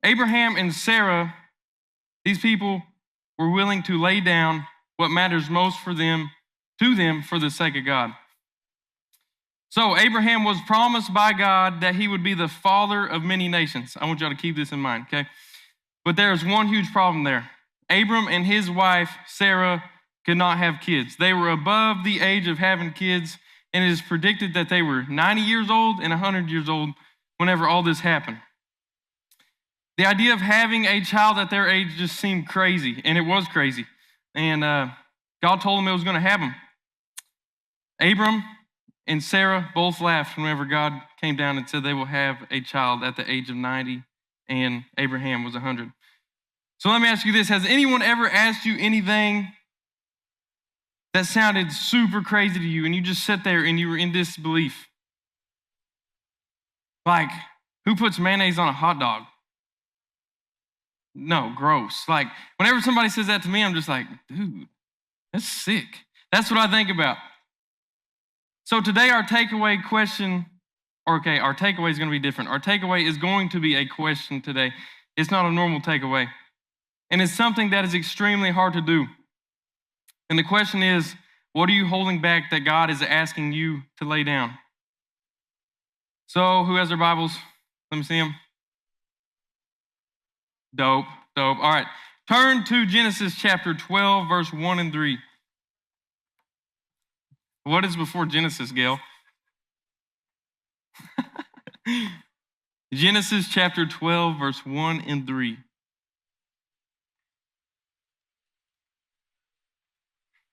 Abraham and Sarah, these people were willing to lay down what matters most to them for the sake of God. So Abraham was promised by God that he would be the father of many nations. I want y'all to keep this in mind, okay? But there's one huge problem there. Abram and his wife, Sarah, could not have kids. They were above the age of having kids, and it is predicted that they were 90 years old and 100 years old whenever all this happened. The idea of having a child at their age just seemed crazy, and it was crazy. And God told them it was going to happen. Abram and Sarah both laughed whenever God came down and said they will have a child at the age of 90, and Abraham was 100. So let me ask you this. Has anyone ever asked you anything that sounded super crazy to you, and you just sat there and you were in disbelief? Like, who puts mayonnaise on a hot dog? No, gross. Like, whenever somebody says that to me, I'm just like, dude, that's sick. That's what I think about. So today our takeaway question, our takeaway is going to be different. Our takeaway is going to be a question today. It's not a normal takeaway. And it's something that is extremely hard to do. And the question is, what are you holding back that God is asking you to lay down? So who has their Bibles? Let me see them. Dope. All right. Turn to Genesis chapter 12, verse 1 and 3. What is before Genesis, Gail? Genesis chapter 12, verse 1 and 3.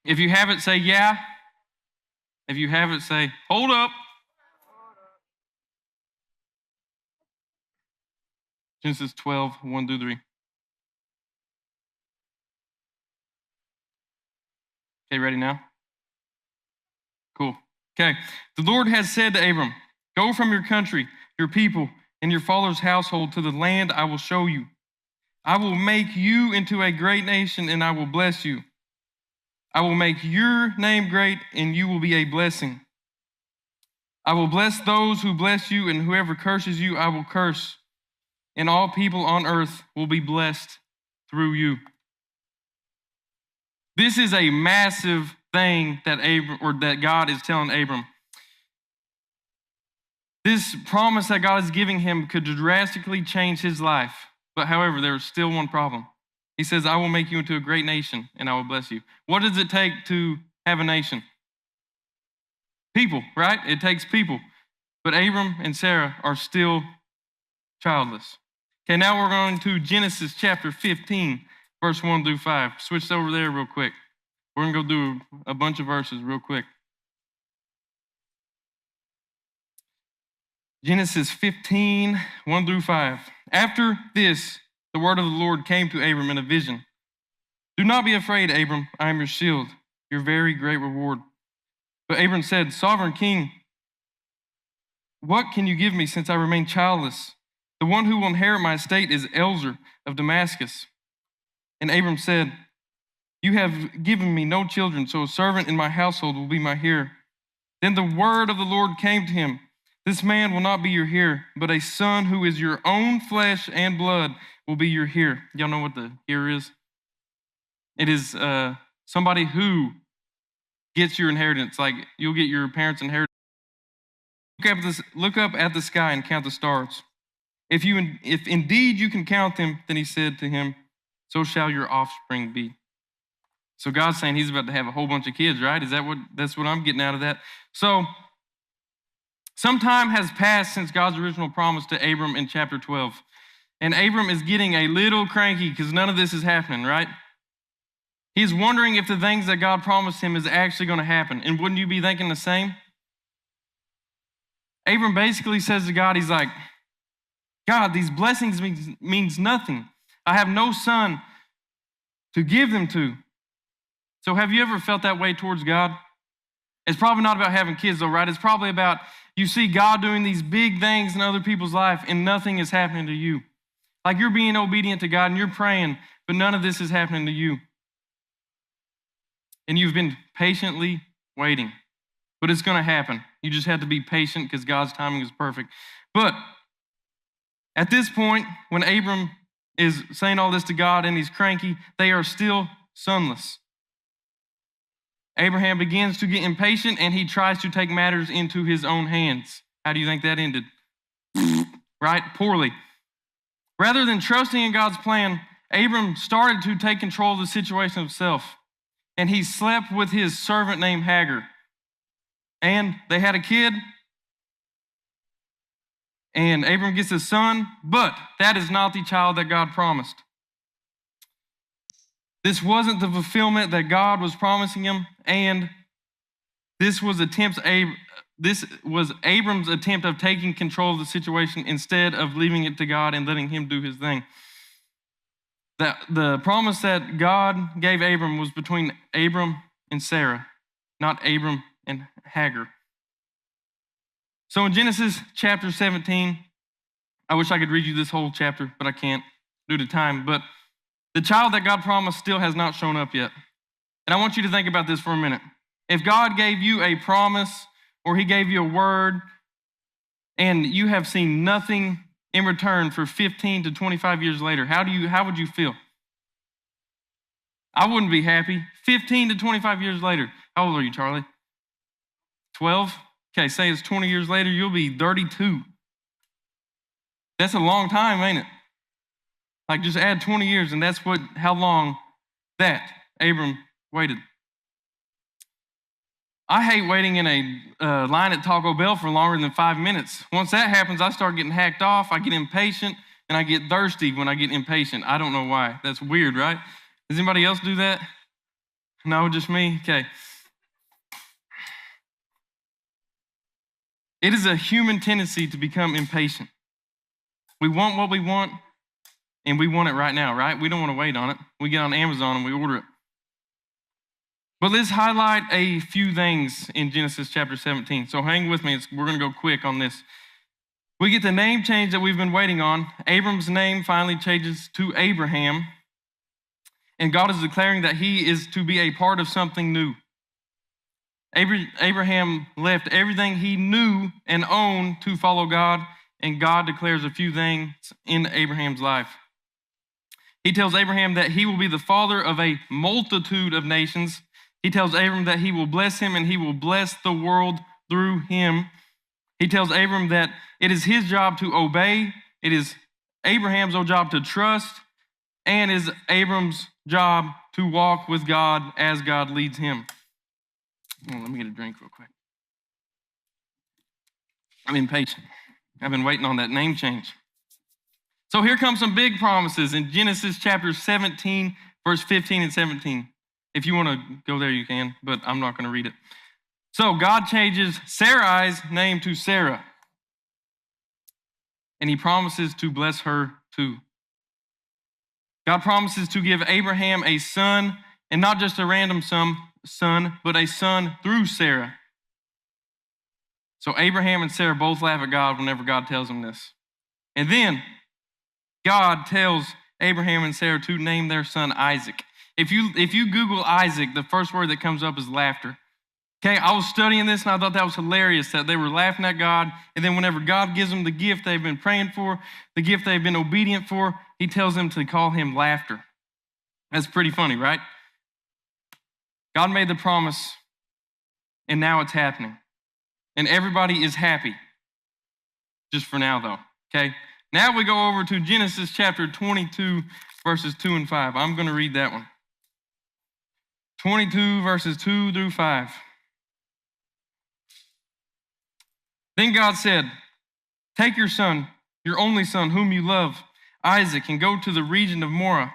If you have it, say yeah. If you have it, say hold up. Genesis 12, 1 through 3. Okay, ready now? Cool. Okay. The Lord has said to Abram, go from your country, your people, and your father's household to the land I will show you. I will make you into a great nation, and I will bless you. I will make your name great, and you will be a blessing. I will bless those who bless you, and whoever curses you, I will curse. And all people on earth will be blessed through you. This is a massive thing that God is telling Abram. This promise that God is giving him could drastically change his life. But however, there's still one problem. He says, I will make you into a great nation, and I will bless you. What does it take to have a nation? People, right? It takes people. But Abram and Sarah are still childless. Okay, now we're going to Genesis chapter 15, verse 1 through 5. Switch over there real quick. We're going to go do a bunch of verses real quick. Genesis 15, 1 through 5. After this, the word of the Lord came to Abram in a vision. Do not be afraid, Abram. I am your shield, your very great reward. But Abram said, Sovereign King, what can you give me since I remain childless? The one who will inherit my estate is Eliezer of Damascus. And Abram said, you have given me no children, so a servant in my household will be my heir. Then the word of the Lord came to him. This man will not be your heir, but a son who is your own flesh and blood will be your heir. Y'all know what the heir is? It is somebody who gets your inheritance. Like you'll get your parents' inheritance. Look up at the sky and count the stars. If indeed you can count them, then he said to him, so shall your offspring be. So God's saying he's about to have a whole bunch of kids, right? That's what I'm getting out of that? So some time has passed since God's original promise to Abram in chapter 12. And Abram is getting a little cranky because none of this is happening, right? He's wondering if the things that God promised him is actually going to happen. And wouldn't you be thinking the same? Abram basically says to God, he's like, God, these blessings means nothing. I have no son to give them to. So have you ever felt that way towards God? It's probably not about having kids though, right? It's probably about you see God doing these big things in other people's life and nothing is happening to you. Like you're being obedient to God and you're praying, but none of this is happening to you. And you've been patiently waiting, but it's going to happen. You just have to be patient because God's timing is perfect. But at this point, when Abram is saying all this to God and he's cranky, they are still sonless. Abraham begins to get impatient and he tries to take matters into his own hands. How do you think that ended? Right? Poorly. Rather than trusting in God's plan, Abram started to take control of the situation himself. And he slept with his servant named Hagar. And they had a kid. And Abram gets a son, but that is not the child that God promised. This wasn't the fulfillment that God was promising him, and this was Abram's attempt of taking control of the situation instead of leaving it to God and letting him do his thing. The promise that God gave Abram was between Abram and Sarah, not Abram and Hagar. So in Genesis chapter 17, I wish I could read you this whole chapter, but I can't due to time. But the child that God promised still has not shown up yet. And I want you to think about this for a minute. If God gave you a promise or he gave you a word and you have seen nothing in return for 15 to 25 years later, how would you feel? I wouldn't be happy. 15 to 25 years later. How old are you, Charlie? 12? Okay, say it's 20 years later, you'll be 32. That's a long time, ain't it? Like just add 20 years and that's how long that Abram waited. I hate waiting in a line at Taco Bell for longer than 5 minutes. Once that happens, I start getting hacked off, I get impatient, and I get thirsty when I get impatient. I don't know why. That's weird, right? Does anybody else do that? No, just me? Okay. It is a human tendency to become impatient. We want what we want, and we want it right now, right? We don't want to wait on it. We get on Amazon and we order it. But let's highlight a few things in Genesis chapter 17. So hang with me. We're going to go quick on this. We get the name change that we've been waiting on. Abram's name finally changes to Abraham. And God is declaring that he is to be a part of something new. Abraham left everything he knew and owned to follow God, and God declares a few things in Abraham's life. He tells Abraham that he will be the father of a multitude of nations. He tells Abram that he will bless him and he will bless the world through him. He tells Abram that it is his job to obey, it is Abraham's job to trust, and it is Abram's job to walk with God as God leads him. Let me get a drink real quick. I'm impatient. I've been waiting on that name change. So here comes some big promises in Genesis chapter 17, verse 15 and 17. If you want to go there, you can, but I'm not going to read it. So God changes Sarai's name to Sarah, and he promises to bless her too. God promises to give Abraham a son, and not just a random son, but a son through Sarah. So Abraham and Sarah both laugh at God whenever God tells them this. And then God tells Abraham and Sarah to name their son Isaac. If you Google Isaac, the first word that comes up is laughter. Okay, I was studying this and I thought that was hilarious that they were laughing at God, and then whenever God gives them the gift they've been praying for, the gift they've been obedient for, he tells them to call him laughter. That's pretty funny, right? God made the promise, and now it's happening. And everybody is happy. Just for now, though, okay? Now we go over to Genesis chapter 22, verses 2 and 5. I'm going to read that one. 22, verses 2 through 5. Then God said, "Take your son, your only son, whom you love, Isaac, and go to the region of Moriah.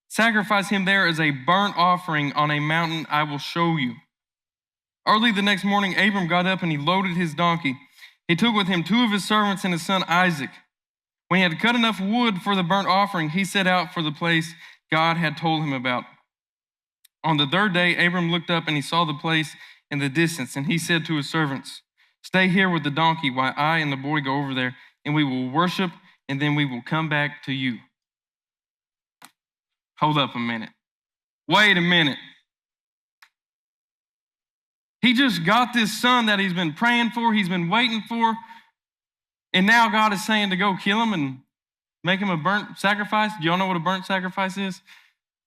Sacrifice him there as a burnt offering on a mountain I will show you." Early the next morning, Abram got up and he loaded his donkey. He took with him 2 of his servants and his son Isaac. When he had cut enough wood for the burnt offering, he set out for the place God had told him about. On the 3rd day, Abram looked up and he saw the place in the distance, and he said to his servants, "Stay here with the donkey while I and the boy go over there, and we will worship, and then we will come back to you." Hold up a minute. Wait a minute. He just got this son that he's been praying for, he's been waiting for, and now God is saying to go kill him and make him a burnt sacrifice. Do y'all know what a burnt sacrifice is?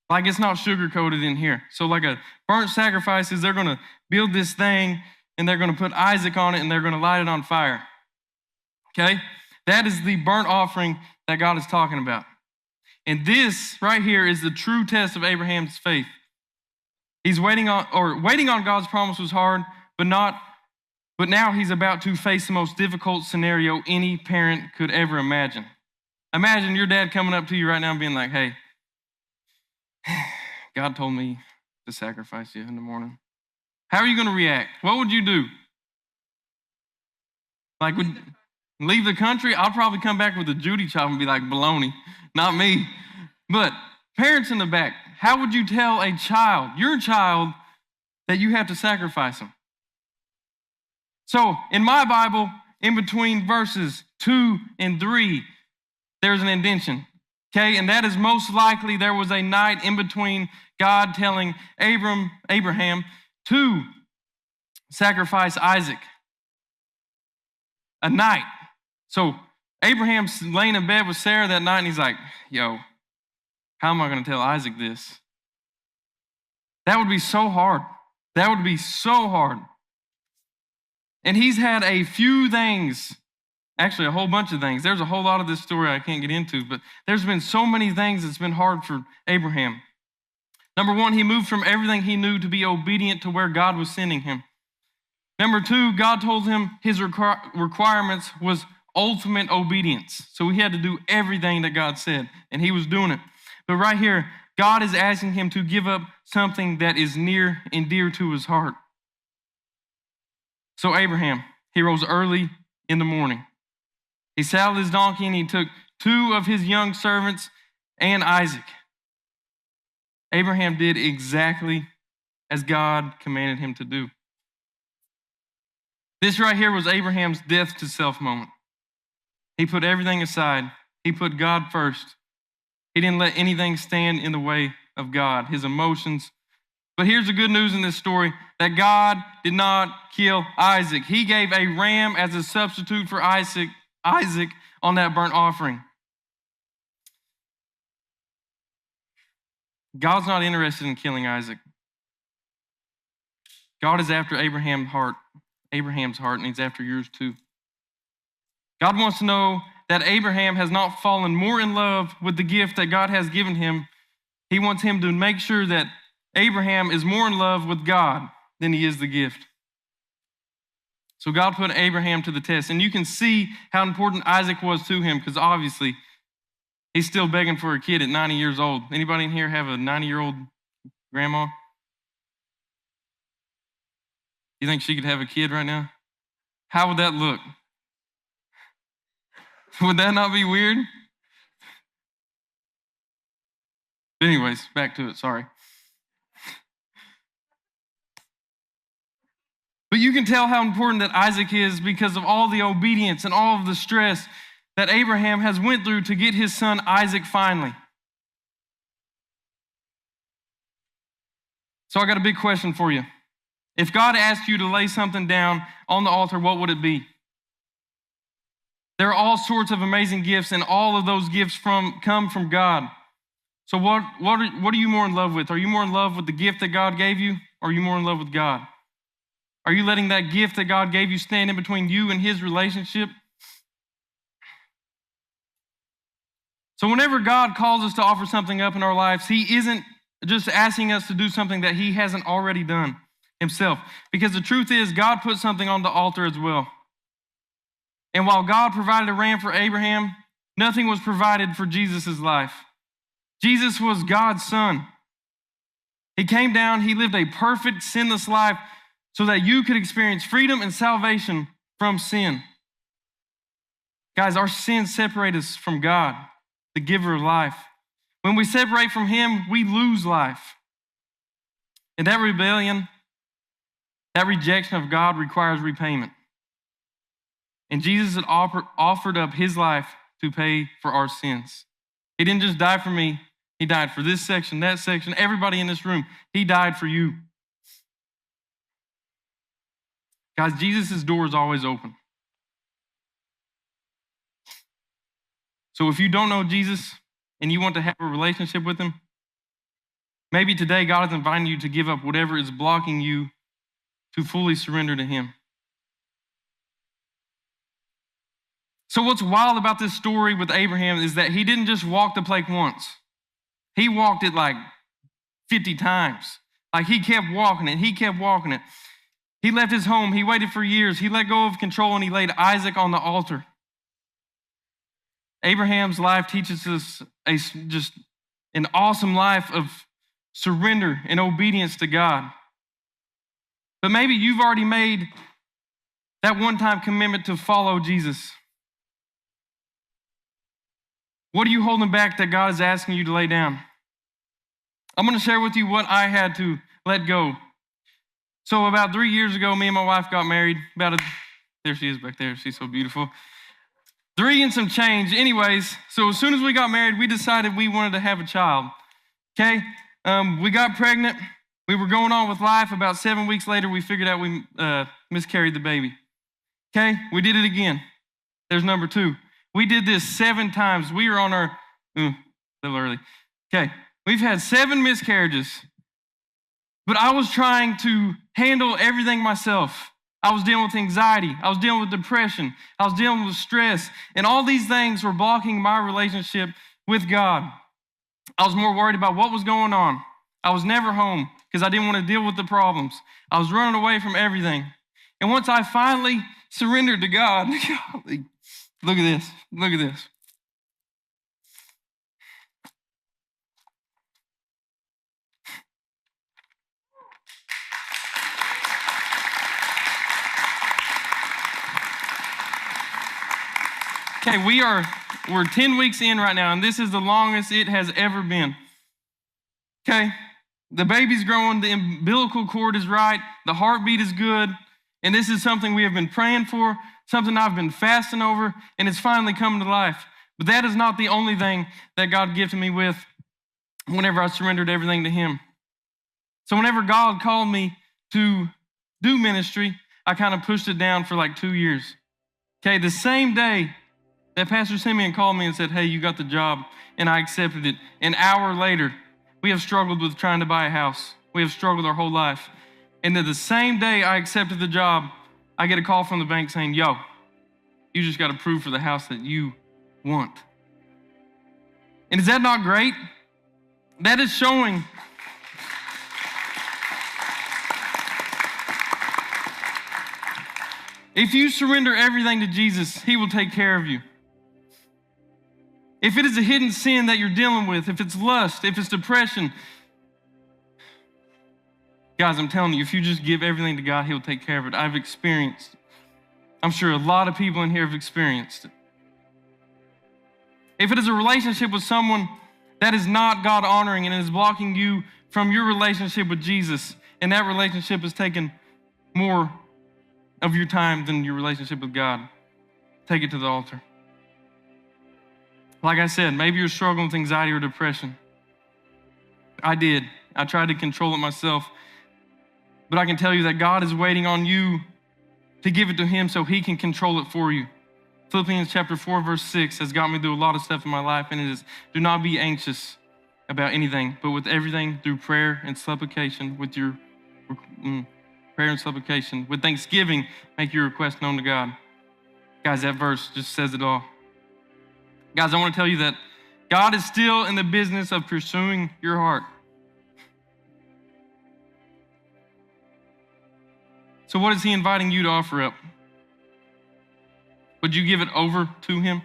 Like, it's not sugar-coated in here. So like a burnt sacrifice is they're going to build this thing, and they're going to put Isaac on it, and they're going to light it on fire. Okay? That is the burnt offering that God is talking about. And this right here is the true test of Abraham's faith. He's waiting on God's promise was hard, but now he's about to face the most difficult scenario any parent could ever imagine. Imagine your dad coming up to you right now and being like, hey, God told me to sacrifice you in the morning. How are you going to react? What would you do? Like, would leave the country? I'll probably come back with a Judy chop and be like, baloney, not me. But parents in the back, how would you tell a child, your child, that you have to sacrifice them? So in my Bible, in between verses 2 and 3, there's an indentation. Okay, and that is most likely there was a night in between God telling Abraham to sacrifice Isaac. A night. So Abraham's laying in bed with Sarah that night, and he's like, yo, how am I going to tell Isaac this? That would be so hard. That would be so hard. And he's had a few things, actually a whole bunch of things. There's a whole lot of this story I can't get into, but there's been so many things that's been hard for Abraham. Number one, he moved from everything he knew to be obedient to where God was sending him. Number two, God told him his requirements was ultimate obedience. So he had to do everything that God said, and he was doing it. But right here, God is asking him to give up something that is near and dear to his heart. So Abraham, he rose early in the morning. He saddled his donkey and he took 2 of his young servants and Isaac. Abraham did exactly as God commanded him to do. This right here was Abraham's death to self moment. He put everything aside. He put God first. He didn't let anything stand in the way of God, his emotions. But here's the good news in this story, that God did not kill Isaac. He gave a ram as a substitute for Isaac on that burnt offering. God's not interested in killing Isaac. God is after Abraham's heart, and he's after yours too. God wants to know that Abraham has not fallen more in love with the gift that God has given him. He wants him to make sure that Abraham is more in love with God than he is the gift. So God put Abraham to the test. And you can see how important Isaac was to him, because obviously he's still begging for a kid at 90 years old. Anybody in here have a 90-year-old grandma? You think she could have a kid right now? How would that look? Would that not be weird? Anyways, back to it, sorry. But you can tell how important that Isaac is because of all the obedience and all of the stress that Abraham has went through to get his son Isaac finally. So I got a big question for you. If God asked you to lay something down on the altar, what would it be? There are all sorts of amazing gifts, and all of those gifts come from God. So what are you more in love with? Are you more in love with the gift that God gave you, or are you more in love with God? Are you letting that gift that God gave you stand in between you and his relationship? So whenever God calls us to offer something up in our lives, he isn't just asking us to do something that he hasn't already done himself. Because the truth is, God put something on the altar as well. And while God provided a ram for Abraham, nothing was provided for Jesus' life. Jesus was God's son. He came down, he lived a perfect, sinless life so that you could experience freedom and salvation from sin. Guys, our sins separate us from God, the giver of life. When we separate from him, we lose life. And that rebellion, that rejection of God requires repayment. And Jesus had offered up his life to pay for our sins. He didn't just die for me. He died for this section, that section, everybody in this room. He died for you. Guys, Jesus' door is always open. So if you don't know Jesus and you want to have a relationship with him, maybe today God is inviting you to give up whatever is blocking you to fully surrender to him. So what's wild about this story with Abraham is that he didn't just walk the plank once. He walked it like 50 times. Like he kept walking it. He kept walking it. He left his home. He waited for years. He let go of control and he laid Isaac on the altar. Abraham's life teaches us just an awesome life of surrender and obedience to God. But maybe you've already made that one-time commitment to follow Jesus. What are you holding back that God is asking you to lay down? I'm going to share with you what I had to let go. So about 3 years ago, me and my wife got married. There she is back there. She's so beautiful. 3 and some change. Anyways, so as soon as we got married, we decided we wanted to have a child. Okay? We got pregnant. We were going on with life. About 7 weeks later, we figured out we miscarried the baby. Okay? We did it again. There's number 2. We did this 7 times. We were on our, a little early. Okay, we've had 7 miscarriages, but I was trying to handle everything myself. I was dealing with anxiety. I was dealing with depression. I was dealing with stress. And all these things were blocking my relationship with God. I was more worried about what was going on. I was never home because I didn't want to deal with the problems. I was running away from everything. And once I finally surrendered to God, golly, look at this. Look at this. Okay, we're 10 weeks in right now, and this is the longest it has ever been. Okay, the baby's growing, the umbilical cord is right, the heartbeat is good, and this is something we have been praying for, something I've been fasting over, and it's finally coming to life. But that is not the only thing that God gifted me with whenever I surrendered everything to him. So whenever God called me to do ministry, I kind of pushed it down for like 2 years. Okay, the same day that Pastor Simeon called me and said, hey, you got the job, and I accepted it. An hour later, we have struggled with trying to buy a house. We have struggled our whole life. And then the same day I accepted the job, I get a call from the bank saying, yo, you just got approved for the house that you want. And is that not great? That is showing if you surrender everything to Jesus, he will take care of you. If it is a hidden sin that you're dealing with, if it's lust, if it's depression, guys, I'm telling you, if you just give everything to God, he'll take care of it. I've experienced it. I'm sure a lot of people in here have experienced it. If it is a relationship with someone that is not God honoring and is blocking you from your relationship with Jesus, and that relationship is taking more of your time than your relationship with God, take it to the altar. Like I said, maybe you're struggling with anxiety or depression. I did. I tried to control it myself. But I can tell you that God is waiting on you to give it to him so he can control it for you. Philippians chapter 4, verse 6 has got me through a lot of stuff in my life, and it is, do not be anxious about anything, but with everything through prayer and supplication, with thanksgiving, make your request known to God. Guys, that verse just says it all. Guys, I want to tell you that God is still in the business of pursuing your heart. So what is he inviting you to offer up? Would you give it over to him?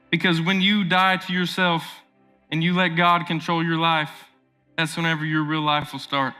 Because when you die to yourself and you let God control your life, that's whenever your real life will start.